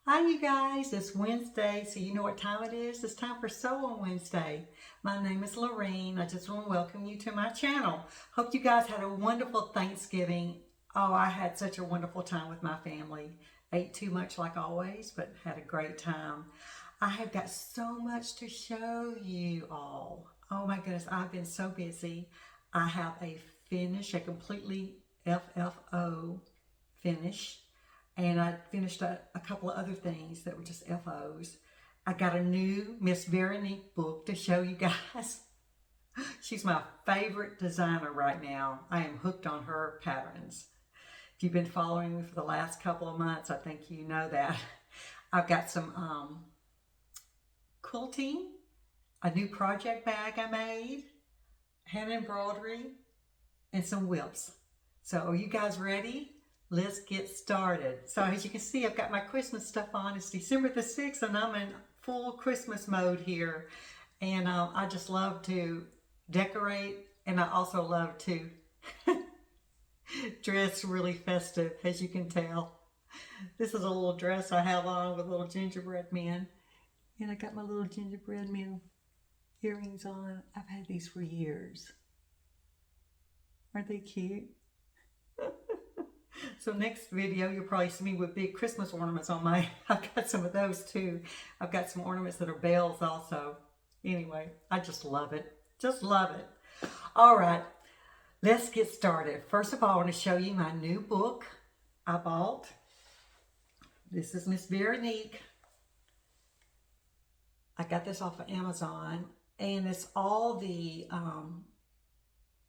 Hi you guys, it's Wednesday, so you know what time it is? It's time for Sew on Wednesday. My name is Lorene. I just want to welcome you to my channel. Hope you guys had a wonderful Thanksgiving. Oh, I had such a wonderful time with my family. Ate too much like always, but had a great time. I have got so much to show you all. Oh my goodness, I've been so busy. I have a finish, a completely FFO finish. And I finished a couple of other things that were just FOs. I got a new Miss Veronique book to show you guys. She's my favorite designer right now. I am hooked on her patterns. If you've been following me for the last couple of months, I think you know that. I've got some quilting, a new project bag I made, hand embroidery, and some whips. So are you guys ready? Let's get started. So as you can see, I've got my Christmas stuff on. It's December the 6th and I'm in full Christmas mode here. And I just love to decorate, and I also love to dress really festive, as you can tell. This is a little dress I have on with little gingerbread men. And I got my little gingerbread men earrings on. I've had these for years. Aren't they cute? So next video, you'll probably see me with big Christmas ornaments on my, I've got some of those too. I've got some ornaments that are bells also. Anyway, I just love it. Just love it. All right, let's get started. First of all, I want to show you my new book I bought. This is Miss Veronique. I got this off of Amazon, and it's all the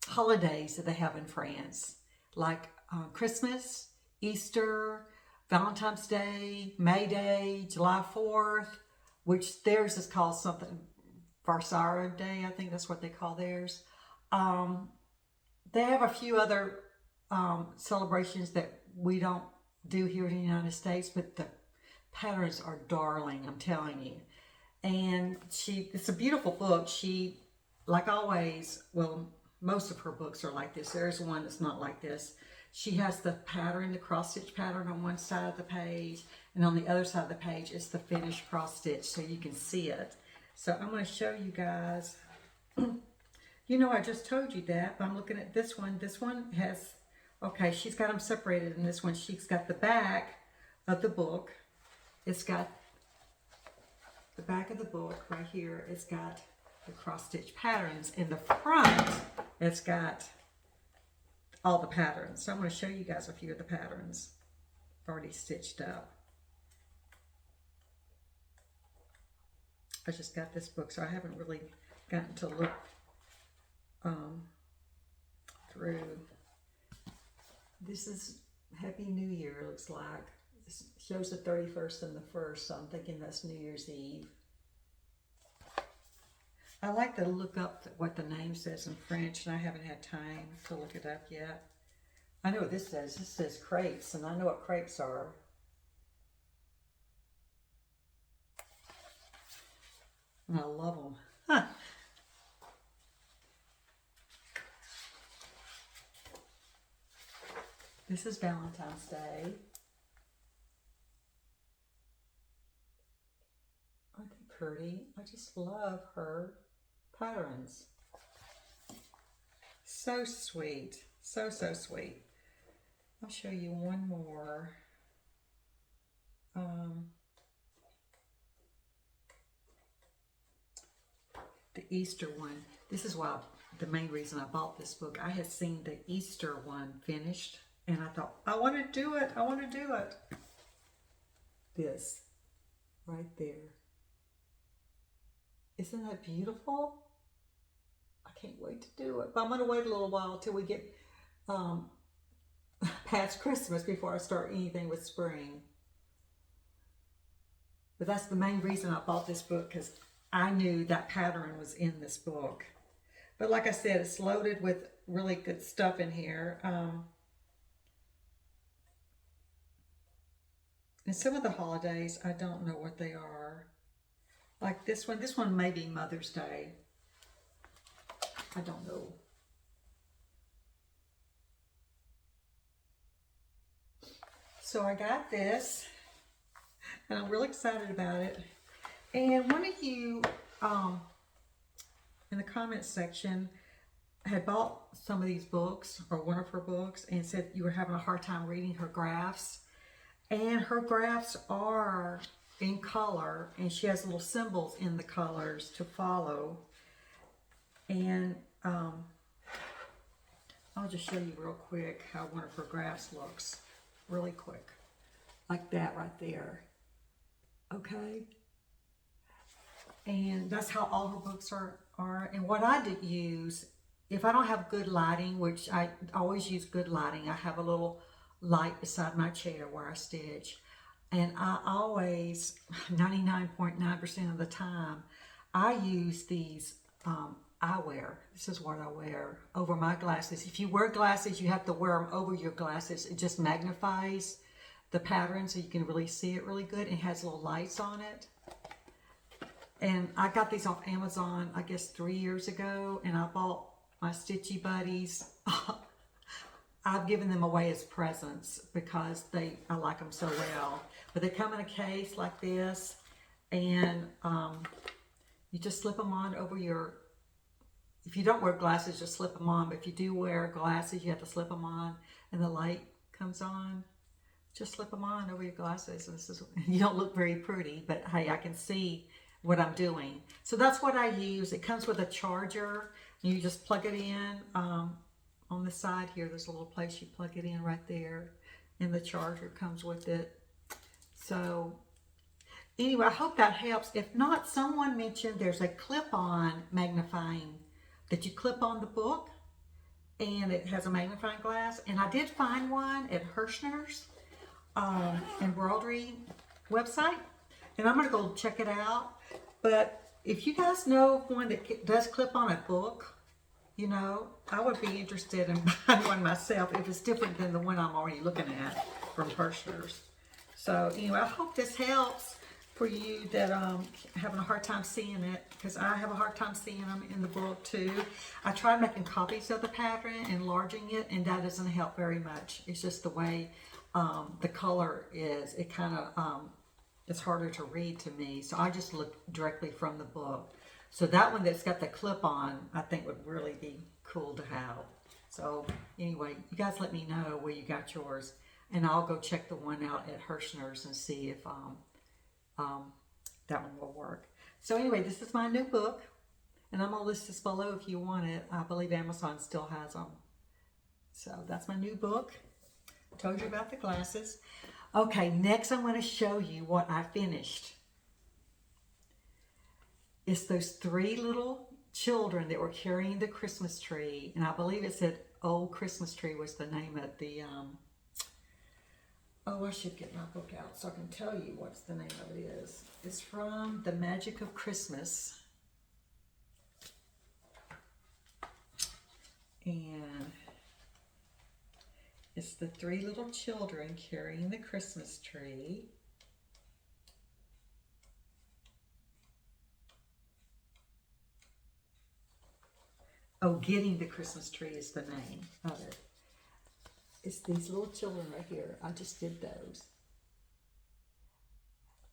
holidays that they have in France, like Christmas, Easter, Valentine's Day, May Day, July 4th, which theirs is called something, Varsaro Day, I think that's what they call theirs. They have a few other celebrations that we don't do here in the United States, but the patterns are darling, I'm telling you. And it's a beautiful book. She, like always, well, most of her books are like this. There's one that's not like this. She has the pattern, the cross stitch pattern on one side of the page, and on the other side of the page is the finished cross stitch, so you can see it. So I'm going to show you guys. You know, I just told you that, but I'm looking at this one. This one has, okay, she's got them separated in this one. She's got the back of the book. It's got the back of the book right here. It's got the cross stitch patterns. In the front, it's got all the patterns. So I'm going to show you guys a few of the patterns already stitched up. I just got this book, so I haven't really gotten to look through. This is Happy New Year, it looks like. It shows the 31st and the 1st, so I'm thinking that's New Year's Eve. I like to look up what the name says in French, and I haven't had time to look it up yet. I know what this says. This says crepes, and I know what crepes are. And I love them. Huh. This is Valentine's Day. Aren't they pretty? I just love her patterns. So sweet. So, so sweet. I'll show you one more. The Easter one. This is why the main reason I bought this book. I had seen the Easter one finished, and I thought, I want to do it. I want to do it. This right there. Isn't that beautiful? I can't wait to do it. But I'm going to wait a little while till we get past Christmas before I start anything with spring. But that's the main reason I bought this book, because I knew that pattern was in this book. But like I said, it's loaded with really good stuff in here. And some of the holidays, I don't know what they are. Like this one may be Mother's Day. I don't know. So I got this. And I'm really excited about it. And one of you in the comments section had bought some of these books, or one of her books, and said you were having a hard time reading her graphs. And her graphs are in color, and she has little symbols in the colors to follow. And I'll just show you real quick how one of her graphs looks, really quick, like that right there. Okay, and that's how all her books are. And what I did use, if I don't have good lighting, which I always use good lighting, I have a little light beside my chair where I stitch, and I always, 99.9% of the time, I use these Eyewear. This is what I wear over my glasses. If you wear glasses, you have to wear them over your glasses. It just magnifies the pattern so you can really see it really good. It has little lights on it. And I got these off Amazon, I guess 3 years ago, and I bought my Stitchy Buddies. I've given them away as presents because I like them so well. But they come in a case like this, and you just slip them on over your, if you don't wear glasses, just slip them on. But if you do wear glasses, you have to slip them on, and the light comes on. Just slip them on over your glasses. And this is, you don't look very pretty, but hey, I can see what I'm doing. So that's what I use. It comes with a charger. You just plug it in. On the side here, there's a little place you plug it in right there, and the charger comes with it. So anyway, I hope that helps. If not, someone mentioned there's a clip-on magnifying that you clip on the book, and it has a magnifying glass. And I did find one at Herrschners embroidery website, and I'm going to go check it out. But if you guys know one that does clip on a book, you know, I would be interested in buying one myself if it's different than the one I'm already looking at from Herrschners. So anyway, I hope this helps for you that having a hard time seeing it, because I have a hard time seeing them in the book too. I tried making copies of the pattern, enlarging it, and that doesn't help very much. It's just the way the color is. It kind of it's harder to read to me, so I just look directly from the book. So that one that's got the clip on, I think would really be cool to have. So anyway, you guys let me know where you got yours, and I'll go check the one out at Herrschners and see if that one will work. So anyway, this is my new book, and I'm gonna list this below if you want it. I believe Amazon still has them. So that's my new book. I told you about the glasses. Okay, next I'm going to show you what I finished. It's those 3 little children that were carrying the Christmas tree, and I believe it said Old Christmas Tree was the name of the, oh, I should get my book out so I can tell you what the name of it is. It's from The Magic of Christmas. And it's the 3 little children carrying the Christmas tree. Oh, Getting the Christmas Tree is the name of it. It's these little children right here. I just did those.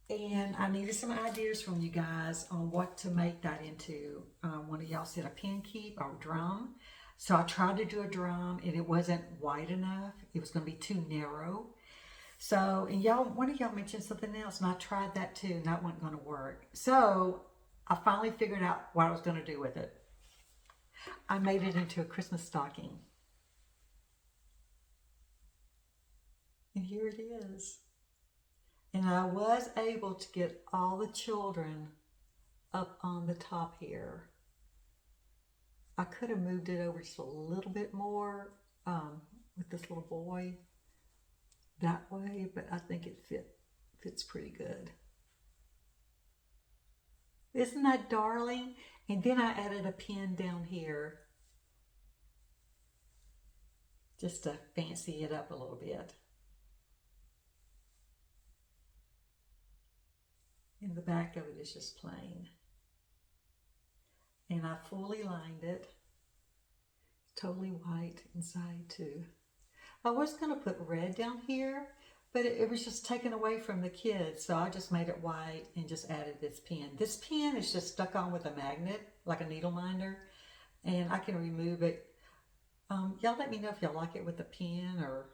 And I needed some ideas from you guys on what to make that into. One of y'all said a pin keep or a drum. So I tried to do a drum, and it wasn't wide enough. It was going to be too narrow. So, and one of y'all mentioned something else, and I tried that too, and that wasn't going to work. So I finally figured out what I was going to do with it. I made it into a Christmas stocking. And here it is. And I was able to get all the children up on the top here. I could have moved it over just a little bit more with this little boy that way, but I think it fits pretty good. Isn't that darling? And then I added a pin down here just to fancy it up a little bit. And the back of it is just plain. And I fully lined it. Totally white inside too. I was going to put red down here, but it was just taken away from the kids. So I just made it white and just added this pin. This pin is just stuck on with a magnet, like a needle minder, and I can remove it. Y'all let me know if y'all like it with a pin or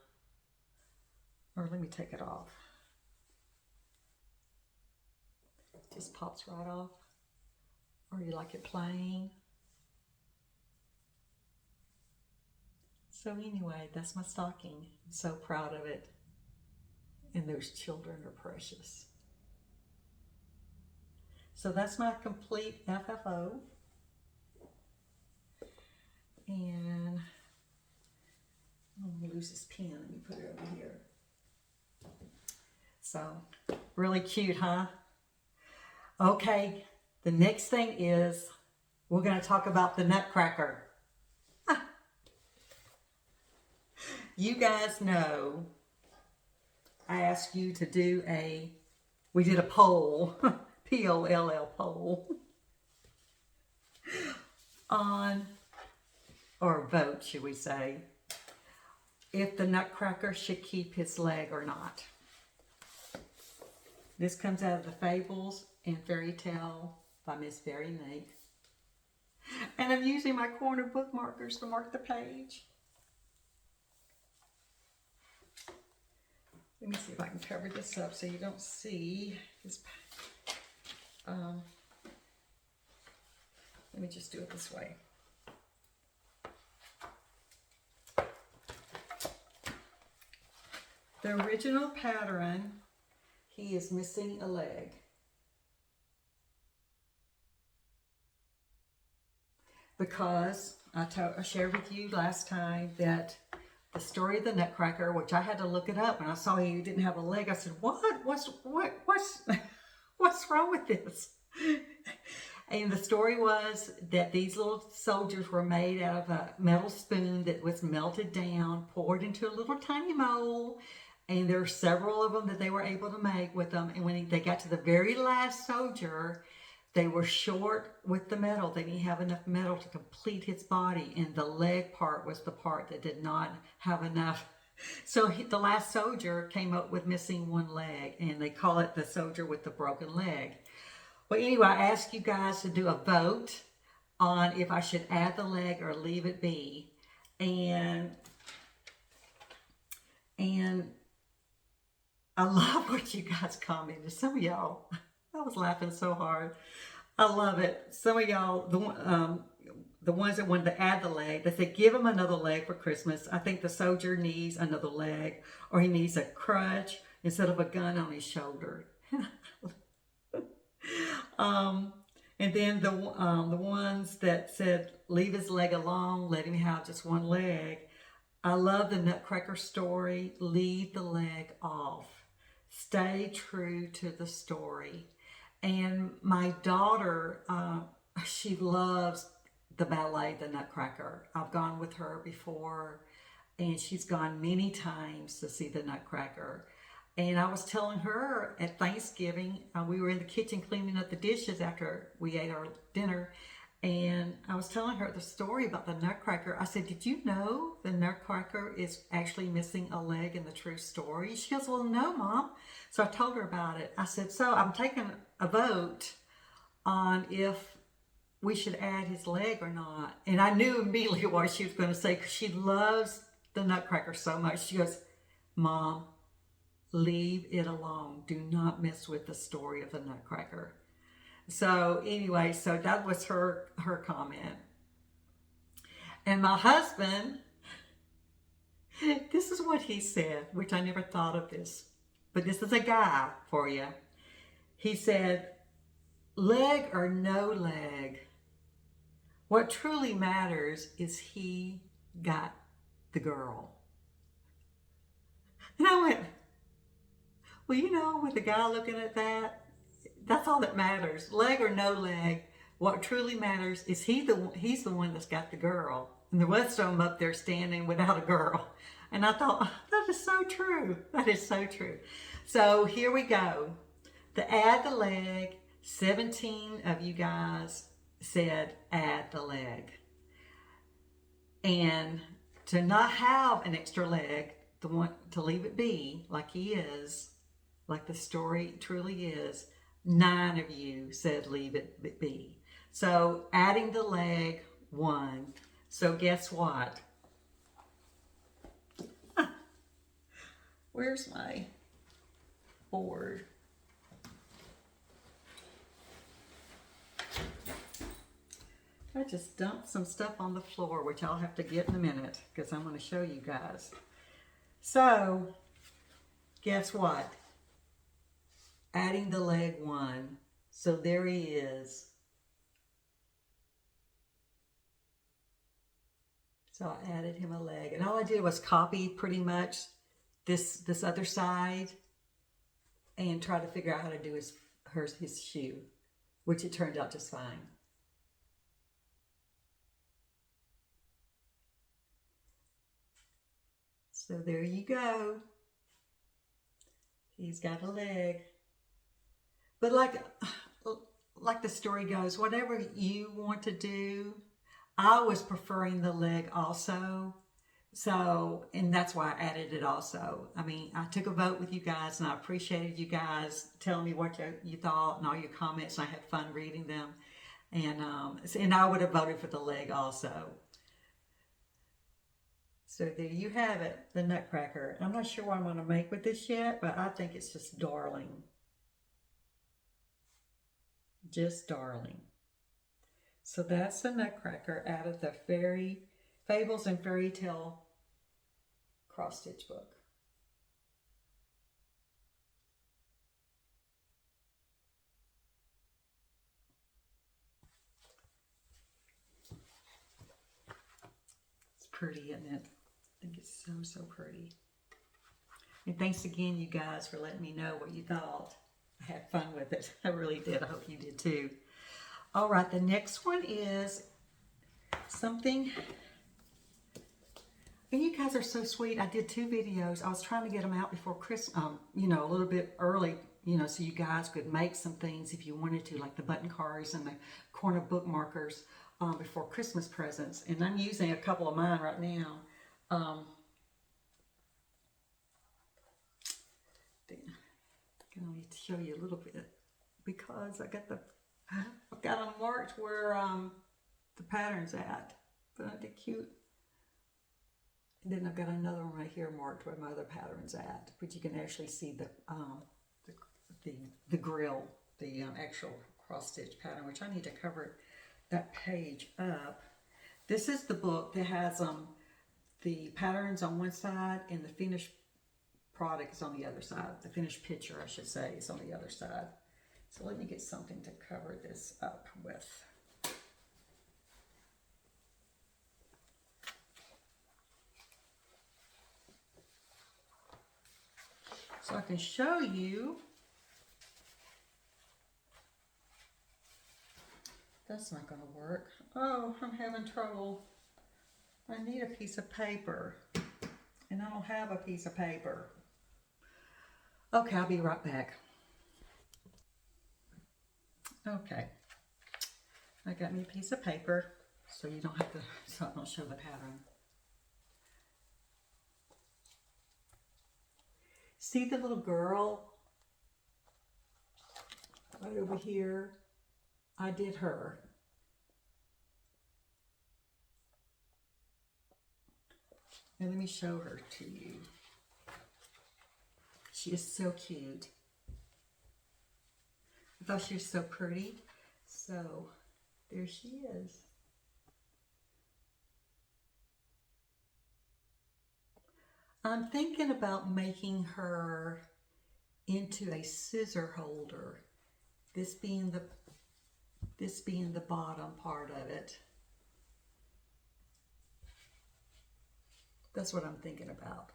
let me take it off. It just pops right off. Or you like it plain. So anyway, that's my stocking. I'm so proud of it. And those children are precious. So that's my complete FFO. And I'm gonna lose this pen. Let me put it over here. So, really cute, huh? Okay, the next thing is we're gonna talk about the Nutcracker. You guys know I asked you to do we did a poll, P-O-L-L poll, or vote, should we say, if the Nutcracker should keep his leg or not. This comes out of the Fables and Fairy Tale by Miss Veronique. And I'm using my corner bookmarkers to mark the page. Let me see if I can cover this up so you don't see this. Let me just do it this way. The original pattern, he is missing a leg. Because I shared with you last time that the story of the Nutcracker, which I had to look it up, and I saw he didn't have a leg. I said, "What? What's wrong with this?" And the story was that these little soldiers were made out of a metal spoon that was melted down, poured into a little tiny mold, and there are several of them that they were able to make with them. And when they got to the very last soldier, they were short with the metal. They didn't have enough metal to complete his body, and the leg part was the part that did not have enough. So the last soldier came up with missing one leg, and they call it the soldier with the broken leg. Well, anyway, I asked you guys to do a vote on if I should add the leg or leave it be. And I love what you guys commented. Some of y'all, I was laughing so hard. I love it. Some of y'all, the ones that wanted to add the leg, they said, give him another leg for Christmas. I think the soldier needs another leg, or he needs a crutch instead of a gun on his shoulder. And then the ones that said, leave his leg alone, let him have just one leg. I love the Nutcracker story. Leave the leg off. Stay true to the story. And my daughter, she loves the ballet, the Nutcracker. I've gone with her before, and she's gone many times to see the Nutcracker. And I was telling her at Thanksgiving, we were in the kitchen cleaning up the dishes after we ate our dinner, and I was telling her the story about the Nutcracker. I said, did you know the Nutcracker is actually missing a leg in the true story? She goes, well, no, Mom. So I told her about it. I said, so I'm taking a vote on if we should add his leg or not. And I knew immediately what she was going to say, because she loves the Nutcracker so much. She goes, Mom, leave it alone. Do not mess with the story of the Nutcracker. So anyway, so that was her comment. And my husband, this is what he said, which I never thought of this, but this is a guy for you. He said, leg or no leg, what truly matters is he got the girl. And I went, well, you know, with the guy looking at that, that's all that matters. Leg or no leg, what truly matters is he's the one that's got the girl. And the rest of them up there standing without a girl. And I thought, that is so true. That is so true. So here we go. To add the leg, 17 of you guys said add the leg. And to not have an extra leg, the one to leave it be like he is, like the story truly is. 9 of you said leave it be. So adding the leg, 1. So guess what? Where's my board? I just dumped some stuff on the floor, which I'll have to get in a minute because I'm going to show you guys. So, guess what? Adding the leg 1. So there he is. So I added him a leg. And all I did was copy pretty much this other side and try to figure out how to do his shoe, which it turned out just fine. So there you go. He's got a leg. But like the story goes, whatever you want to do, I was preferring the leg also. So, and that's why I added it also. I mean, I took a vote with you guys and I appreciated you guys telling me what you thought and all your comments. And I had fun reading them. And I would have voted for the leg also. So there you have it, the Nutcracker. I'm not sure what I'm going to make with this yet, but I think it's just darling. Just darling. So that's the Nutcracker out of the Fables and Fairy Tale cross stitch book. It's pretty, isn't it? I think it's so pretty. And thanks again, you guys, for letting me know what you thought. I had fun with it. I really did. I hope you did too. All right, the next one is something. And you guys are so sweet. I did 2 videos. I was trying to get them out before Christmas, you know, a little bit early, you know, so you guys could make some things if you wanted to, like the button cards and the corner bookmarkers before Christmas presents. And I'm using a couple of mine right now. I can only show you a little bit because I've got them marked where the pattern's at. But aren't they cute? And then I've got another one right here marked where my other pattern's at, but you can actually see the grill, the actual cross stitch pattern, which I need to cover that page up. This is the book that has the patterns on one side and the finished product is on the other side. The finished picture, I should say, is on the other side. So let me get something to cover this up with. So I can show you. That's not going to work. Oh, I'm having trouble. I need a piece of paper. And I don't have a piece of paper. Okay, I'll be right back. Okay. I got me a piece of paper so you don't have to, so I don't show the pattern. See the little girl right over here? I did her. And let me show her to you. She is so cute. I thought she was so pretty. So there she is. I'm thinking about making her into a scissor holder. This being the bottom part of it. That's what I'm thinking about.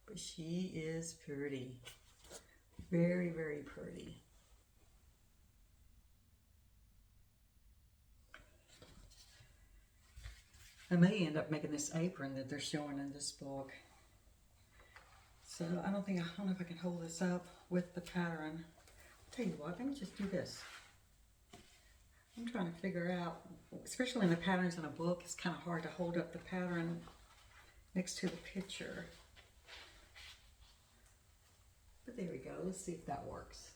But she is pretty. Very, very pretty. I may end up making this apron that they're showing in this book. So I don't know if I can hold this up with the pattern. I'll tell you what, let me just do this. I'm trying to figure out, especially when the pattern's in a book, it's kind of hard to hold up the pattern next to the picture. But there we go. Let's see if that works.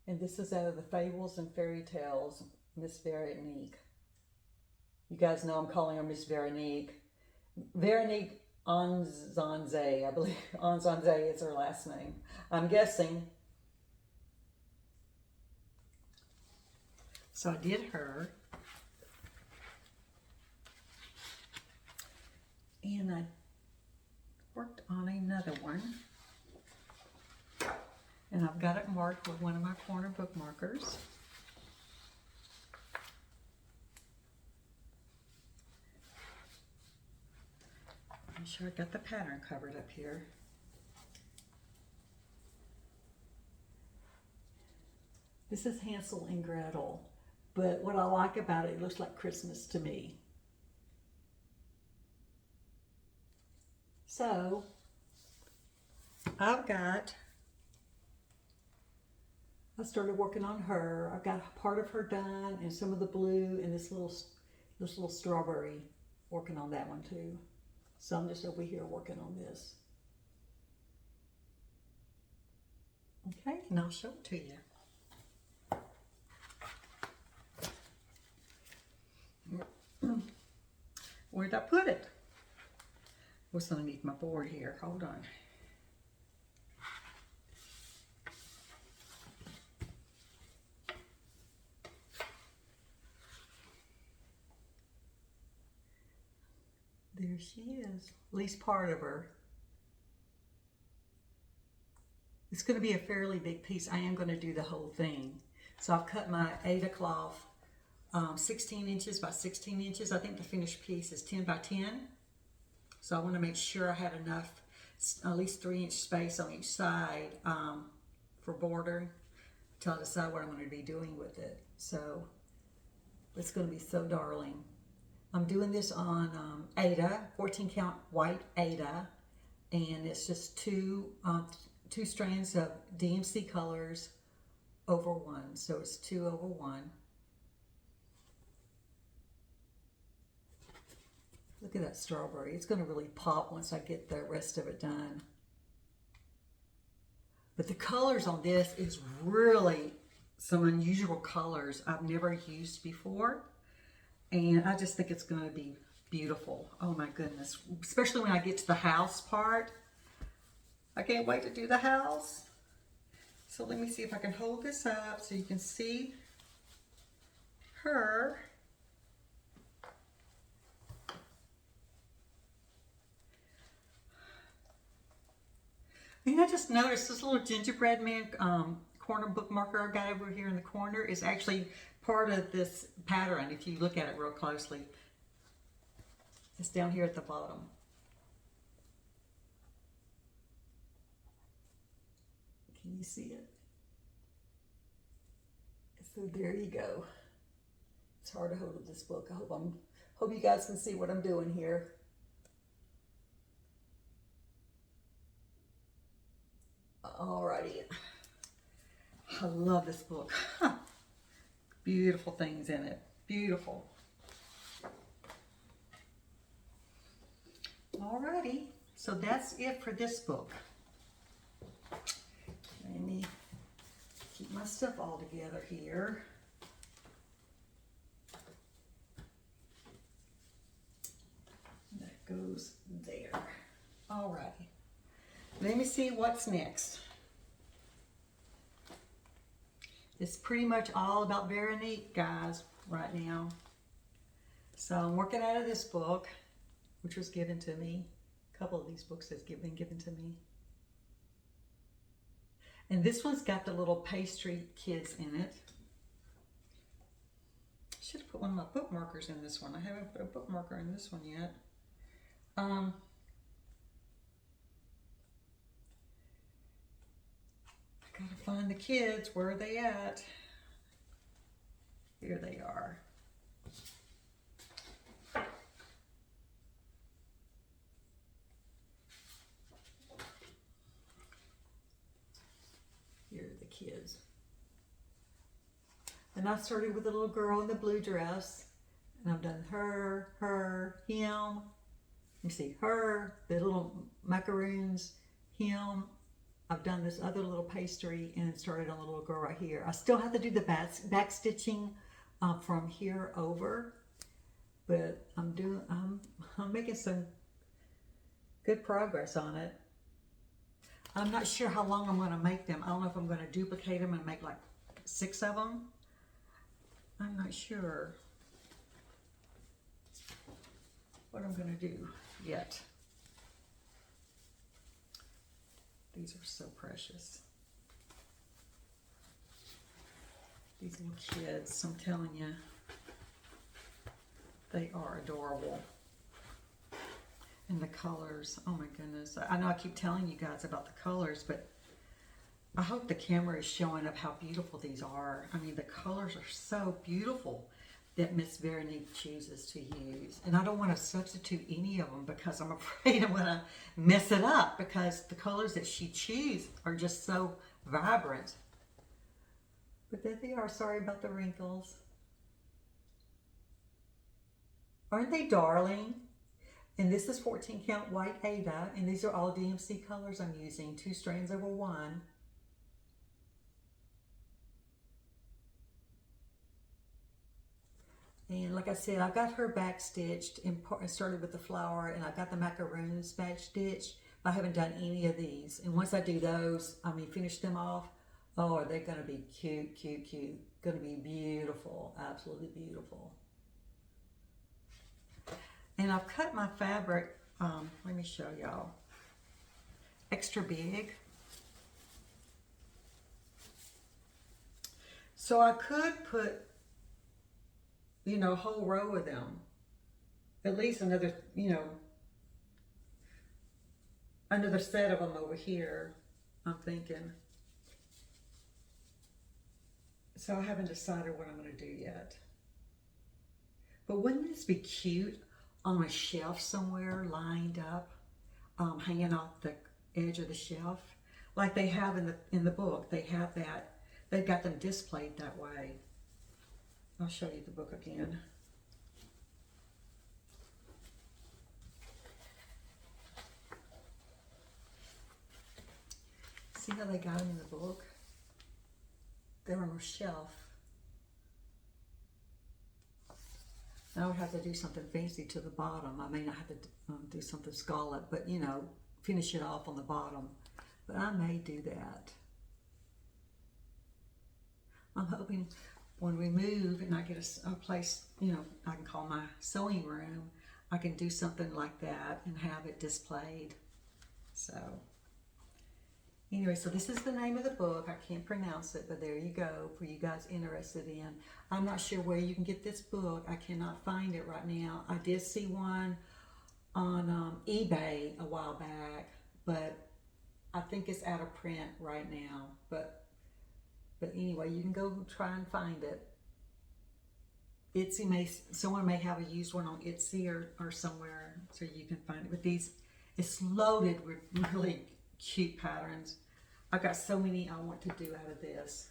And this is out of the Fables and Fairy Tales, Miss Veronique. You guys know I'm calling her Miss Veronique. Veronique Enginger, I believe. Enginger is her last name. I'm guessing. So I did her. And I worked on another one. And I've got it marked with one of my corner book markers. I'm sure I got the pattern covered up here. This is Hansel and Gretel, but what I like about it, it looks like Christmas to me. So, I started working on her. I've got part of her done and some of the blue and this little strawberry, working on that one too. So I'm just over here working on this. Okay, and I'll show it to you. Where'd I put it? What's underneath my board here? Hold on. There she is, at least part of her. It's going to be a fairly big piece. I am going to do the whole thing. So I've cut my Aida cloth 16 inches by 16 inches. I think the finished piece is 10 by 10. So I want to make sure I had enough, at least 3-inch space on each side for border until I decide what I'm going to be doing with it. So it's going to be so darling. I'm doing this on Aida, 14 count white Aida, and it's just two strands of DMC colors over one. So it's 2 over 1. Look at that strawberry. It's going to really pop once I get the rest of it done. But the colors on this is really some unusual colors I've never used before. And I just think it's going to be beautiful. Oh my goodness. Especially when I get to the house part. I can't wait to do the house. So let me see if I can hold this up so you can see her. And I just noticed this little gingerbread man corner book marker I got over here in the corner is actually part of this pattern. If you look at it real closely, it's down here at the bottom. Can you see it? So there you go. It's hard to hold up this book. I hope you guys can see what I'm doing here. Alrighty. I love this book. Beautiful things in it. Beautiful. Alrighty. So that's it for this book. Let me keep my stuff all together here. That goes there. Alrighty. Let me see what's next. It's pretty much all about Veronique, guys, right now. So I'm working out of this book, which was given to me. A couple of these books have been given to me. And this one's got the little pastry kids in it. I should have put one of my bookmarkers in this one. I haven't put a bookmarker in this one yet. I gotta find the kids. Where are they at? Here they are. Here are the kids. And I started with the little girl in the blue dress. And I've done her, him. You see her, the little macaroons, him. I've done this other little pastry and started on the little girl right here. I still have to do the back stitching from here over, but I'm making some good progress on it. I'm not sure how long I'm going to make them. I don't know if I'm going to duplicate them and make like 6 of them. I'm not sure what I'm going to do yet. These are so precious. These little kids, I'm telling you, they are adorable. And the colors, oh my goodness. I know I keep telling you guys about the colors, but I hope the camera is showing up how beautiful these are. I mean, the colors are so beautiful that Miss Veronique chooses to use. And I don't want to substitute any of them because I'm afraid I'm going to mess it up, because the colors that she chooses are just so vibrant. But there they are. Sorry about the wrinkles. Aren't they darling? And this is 14 count white Ada, and these are all DMC colors I'm using, 2 strands over 1. And like I said, I got her back stitched and started with the flower, and I got the macaroons back stitched. I haven't done any of these. And once I do those, finish them off, oh, are they going to be cute, cute, cute. Going to be beautiful, absolutely beautiful. And I've cut my fabric, let me show y'all, extra big. So I could put, you know, a whole row of them, at least another, you know, another set of them over here, I'm thinking. So I haven't decided what I'm going to do yet. But wouldn't this be cute on a shelf somewhere, lined up, hanging off the edge of the shelf, like they have in the book? They have that. They've got them displayed that way. I'll show you the book again. See how they got them in the book? They're on a shelf. I would have to do something fancy to the bottom. I may not have to do something scallop, but you know, finish it off on the bottom. But I may do that. I'm hoping when we move and I get a place, you know, I can call my sewing room, I can do something like that and have it displayed. So anyway, so this is the name of the book. I can't pronounce it, but there you go for you guys interested in. I'm not sure where you can get this book. I cannot find it right now. I did see one on eBay a while back, but I think it's out of print right now. But anyway, you can go try and find it. Someone may have a used one on Etsy or somewhere, so you can find it. But these, it's loaded with really cute patterns. I've got so many I want to do out of this.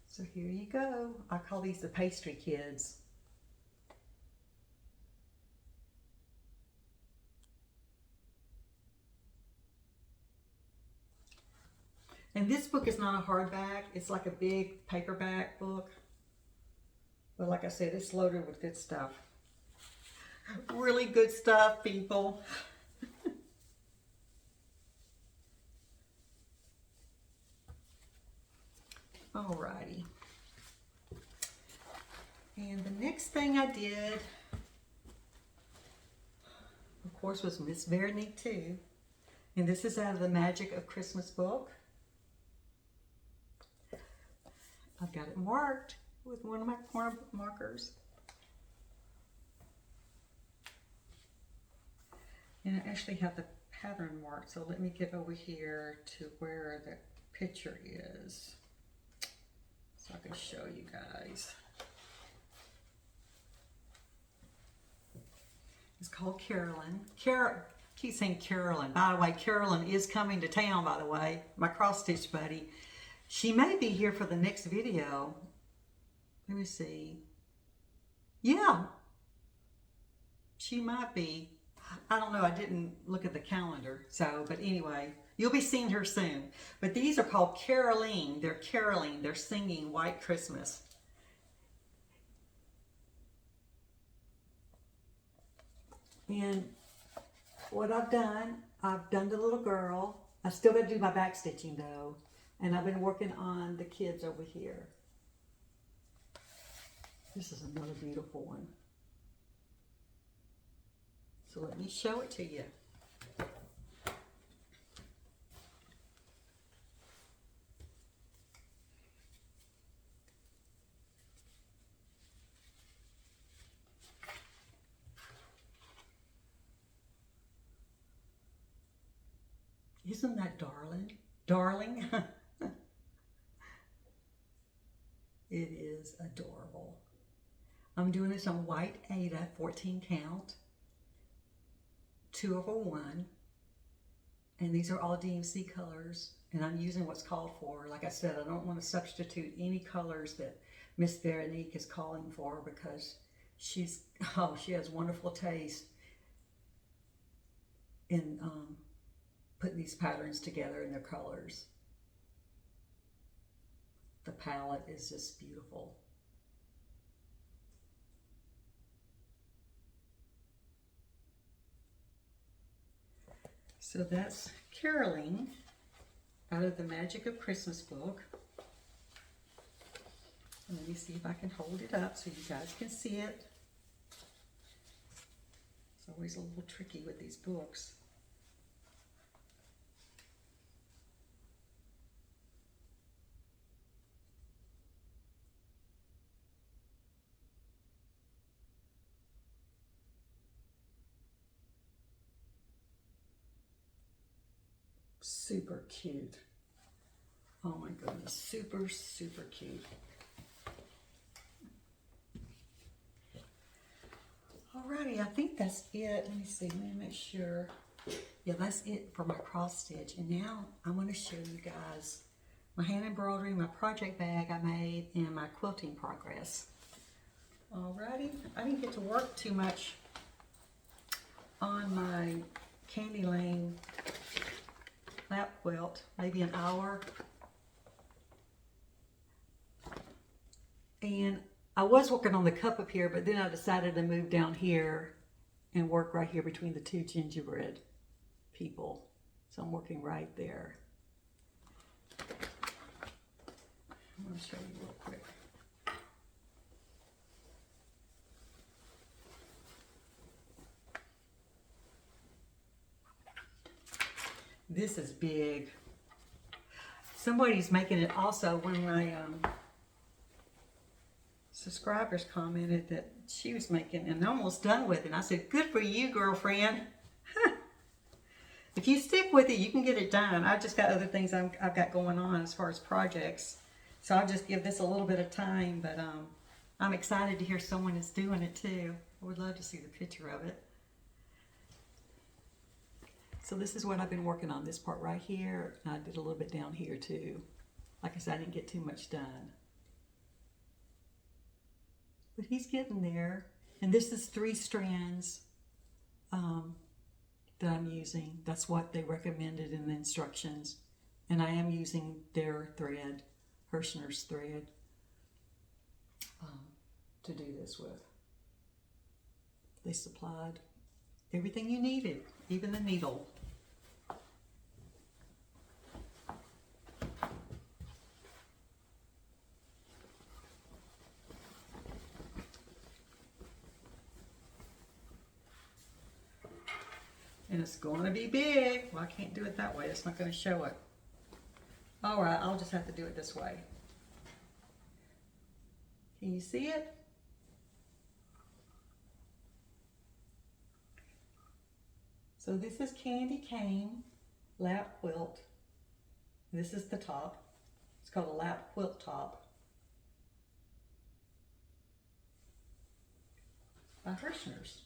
So here you go. I call these the pastry kids. And this book is not a hardback. It's like a big paperback book. But like I said, it's loaded with good stuff. Really good stuff, people. Alrighty. And the next thing I did, of course, was Miss Veronique too. And this is out of the Magic of Christmas book. I've got it marked with one of my corner markers. And I actually have the pattern marked, so let me get over here to where the picture is, so I can show you guys. It's called Carolyn. I keep saying Carolyn. By the way, Carolyn is coming to town, by the way, my cross-stitch buddy. She may be here for the next video. Let me see. Yeah, she might be. I don't know. I didn't look at the calendar. So, but anyway, you'll be seeing her soon. But these are called caroling. They're caroling. They're singing White Christmas. And what I've done the little girl. I still got to do my back stitching though. And I've been working on the kids over here. This is another beautiful one. So let me show it to you. Isn't that darling? Darling? It is adorable. I'm doing this on white Aida, 14 count, 2/1, and these are all DMC colors, and I'm using what's called for. Like I said, I don't want to substitute any colors that Miss Veronique is calling for because she has wonderful taste in putting these patterns together in their colors. The palette is just beautiful. So that's caroling out of the Magic of Christmas book. And let me see if I can hold it up so you guys can see it. It's always a little tricky with these books. Super cute. Oh my goodness, super, super cute. Alrighty, I think that's it. Let me see, let me make sure. Yeah, that's it for my cross stitch. And now I'm going to show you guys my hand embroidery, my project bag I made, and my quilting progress. Alrighty, I didn't get to work too much on my Candy Lane lap quilt, maybe an hour. And I was working on the cup up here, but then I decided to move down here and work right here between the two gingerbread people. So I'm working right there. I'm going to show you real quick. This is big. Somebody's making it also. One of my subscribers commented that she was making and almost done with it. And I said, good for you, girlfriend. If you stick with it, you can get it done. I've just got other things I've got going on as far as projects. So I'll just give this a little bit of time. But I'm excited to hear someone is doing it too. I would love to see the picture of it. So this is what I've been working on, this part right here. I did a little bit down here too. Like I said, I didn't get too much done. But he's getting there. And this is 3 strands that I'm using. That's what they recommended in the instructions. And I am using their thread, Herrschners thread, to do this with. They supplied everything you needed, even the needle. And it's going to be big. Well, I can't do it that way. It's not going to show it. All right, I'll just have to do it this way. Can you see it? So this is Candy Cane lap quilt. This is the top. It's called a lap quilt top by Herrschners.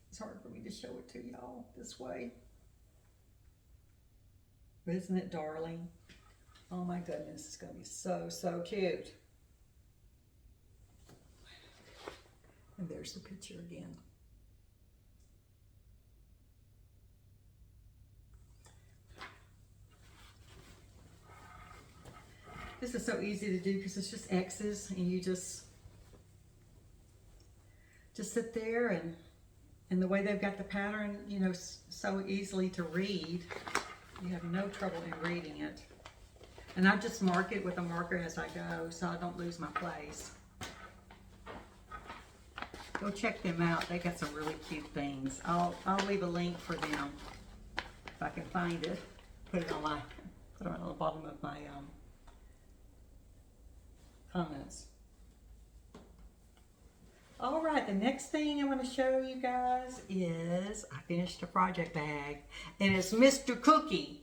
It's hard for me to show it to y'all this way. Isn't it darling? Oh my goodness, it's gonna be so, so cute. And there's the picture again. This is so easy to do because it's just X's and you just sit there and the way they've got the pattern, you know, so easily to read. You have no trouble in reading it. And I just mark it with a marker as I go so I don't lose my place. Go check them out. They got some really cute things. I'll leave a link for them if I can find it. Put it on the bottom of my comments. All right, the next thing I want to show you guys is I finished a project bag, and it's Mr. Cookie.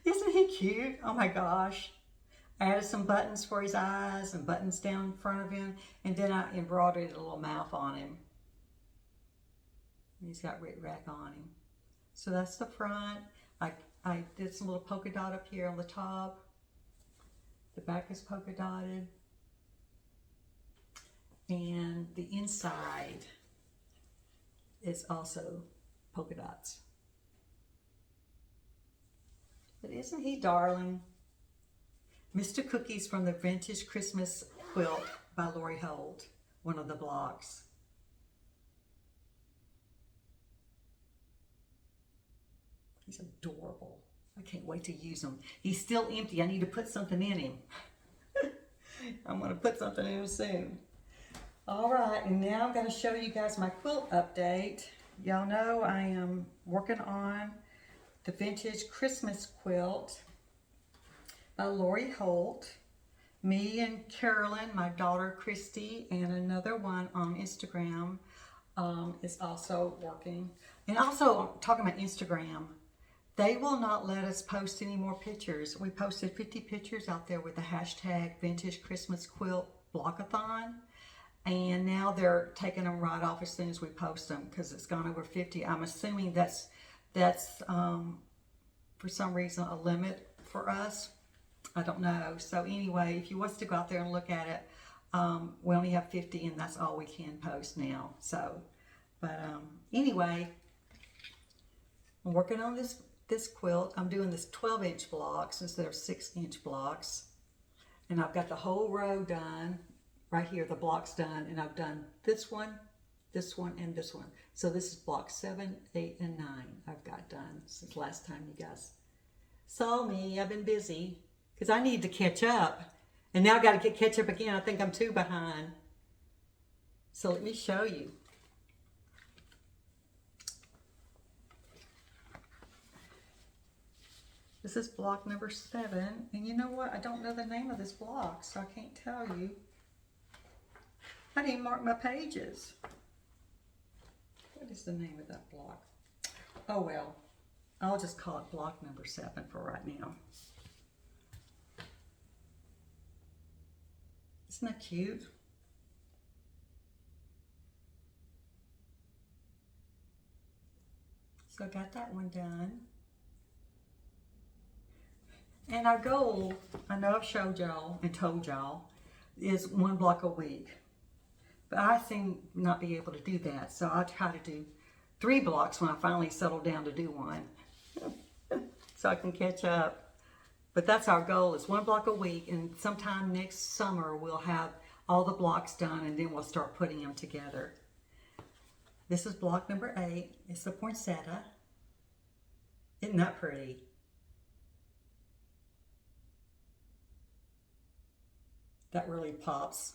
Isn't he cute? Oh my gosh. I added some buttons for his eyes and buttons down in front of him, and then I embroidered a little mouth on him. He's got Rit Rack on him. So that's the front. I did some little polka dot up here on the top. The back is polka dotted. And the inside is also polka dots. But isn't he darling? Mr. Cookie's from the Vintage Christmas Quilt by Lori Holt, one of the blocks. He's adorable. I can't wait to use him. He's still empty. I need to put something in him. I'm going to put something in him soon. All right, and now I'm going to show you guys my quilt update. Y'all know I am working on the Vintage Christmas Quilt by Lori Holt. Me and Carolyn, my daughter Christy, and another one on Instagram is also working. And also, talking about Instagram, they will not let us post any more pictures. We posted 50 pictures out there with the hashtag Vintage Christmas Quilt Blockathon. And now they're taking them right off as soon as we post them because it's gone over 50. I'm assuming that's for some reason a limit for us. I don't know. So anyway, if you want to go out there and look at it, we only have 50 and that's all we can post now. So, but anyway, I'm working on this quilt. I'm doing this 12-inch blocks instead of 6-inch blocks. And I've got the whole row done. Right here, the block's done, and I've done this one, and this one. So this is block 7, 8, and 9 I've got done since last time you guys saw me. I've been busy because I need to catch up. And now I've got to catch up again. I think I'm 2 behind. So let me show you. This is block number 7. And you know what? I don't know the name of this block, so I can't tell you. I didn't mark my pages. What is the name of that block? Oh well, I'll just call it block number 7 for right now. Isn't that cute? So I got that one done. And our goal, I know I've showed y'all and told y'all, is 1 block a week. But I seem not be able to do that. So I'll try to do 3 blocks when I finally settle down to do one. So I can catch up. But that's our goal, is 1 block a week. And sometime next summer, we'll have all the blocks done and then we'll start putting them together. This is block number 8. It's the poinsettia. Isn't that pretty? That really pops.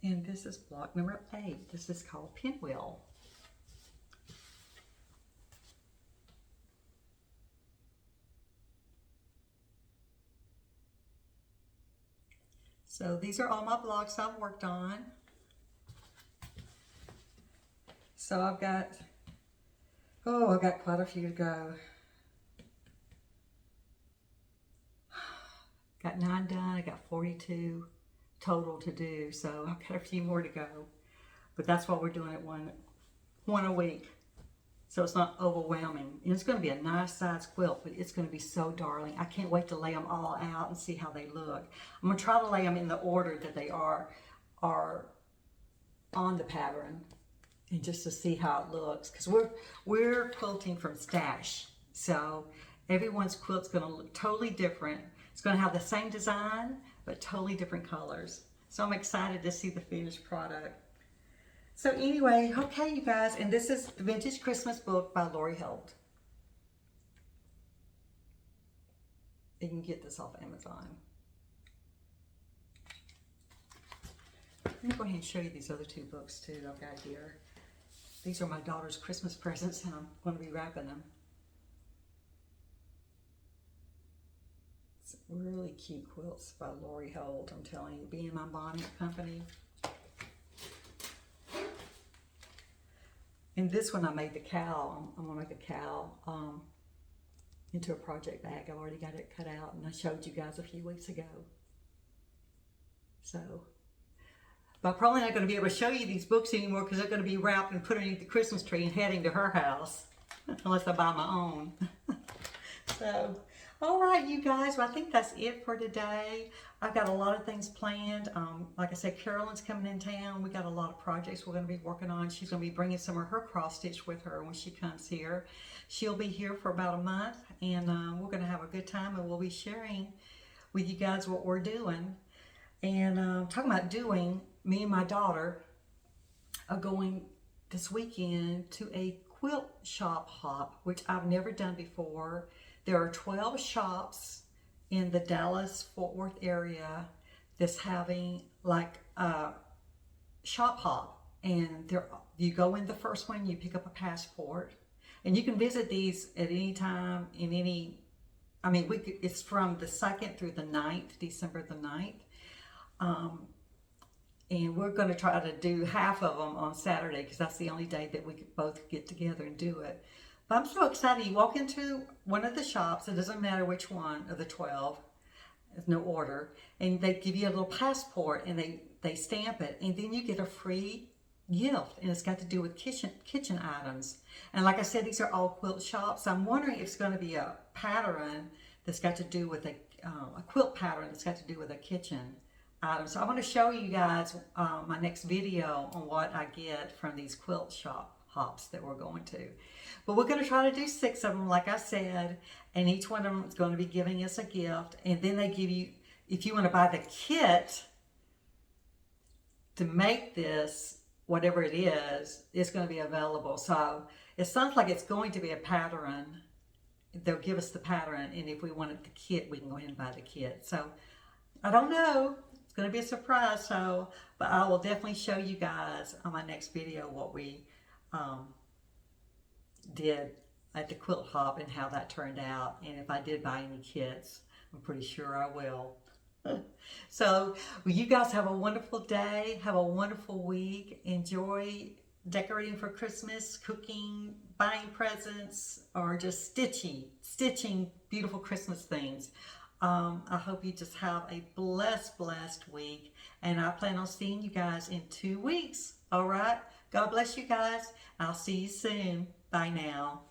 And this is block number 8. This is called Pinwheel. So these are all my blocks I've worked on. So I've got quite a few to go. Got 9 done. I got 42 total to do. So I've got a few more to go. But that's why we're doing it one a week. So it's not overwhelming. And it's going to be a nice size quilt, but it's going to be so darling. I can't wait to lay them all out and see how they look. I'm going to try to lay them in the order that they are on the pattern, and just to see how it looks, because we're quilting from stash, so everyone's quilt's going to look totally different. It's going to have the same design but totally different colors. So I'm excited to see the finished product. So anyway, okay, you guys, and this is Vintage Christmas Book by Lori Holt. You can get this off Amazon. Let me go ahead and show you these other two books too I've got here. These are my daughter's Christmas presents, and I'm going to be wrapping them. It's really cute quilts by Lori Holt, I'm telling you. Being my bonnet company. And this one I made the cow. I'm going to make a cow into a project bag. I've already got it cut out, and I showed you guys a few weeks ago. So, but I'm probably not going to be able to show you these books anymore because they're going to be wrapped and put underneath the Christmas tree and heading to her house. Unless I buy my own. So, all right, you guys. Well, I think that's it for today. I've got a lot of things planned. Like I said, Carolyn's coming in town. We got a lot of projects we're going to be working on. She's going to be bringing some of her cross stitch with her when she comes here. She'll be here for about a month, and we're going to have a good time, and we'll be sharing with you guys what we're doing. And talking about doing, me and my daughter are going this weekend to a quilt shop hop, which I've never done before. There are 12 shops in the Dallas-Fort Worth area that's having like a shop hop, and you go in the first one, you pick up a passport, and you can visit these at any time in any, I mean, it's from the 2nd through the 9th, December the 9th. And we're going to try to do half of them on Saturday because that's the only day that we could both get together and do it. But I'm so excited. You walk into one of the shops, it doesn't matter which one of the 12, there's no order, and they give you a little passport, and they stamp it, and then you get a free gift, and it's got to do with kitchen items. And like I said, these are all quilt shops. So I'm wondering if it's going to be a pattern that's got to do with a quilt pattern that's got to do with a kitchen item. So I want to show you guys my next video on what I get from these quilt shop hops that we're going to. But we're going to try to do 6 of them, like I said, and each one of them is going to be giving us a gift. And then they give you, if you want to buy the kit to make this, whatever it is, it's going to be available. So it sounds like it's going to be a pattern. They'll give us the pattern, and if we wanted the kit, we can go ahead and buy the kit. So I don't know. It's going to be a surprise. So, but I will definitely show you guys on my next video what we did at the quilt hop and how that turned out, and if I did buy any kits. I'm pretty sure I will. So well, you guys have a wonderful day, have a wonderful week, enjoy decorating for Christmas, cooking, buying presents, or just stitching beautiful Christmas things. I hope you just have a blessed week, and I plan on seeing you guys in 2 weeks. All right, God bless you guys. I'll see you soon. Bye now.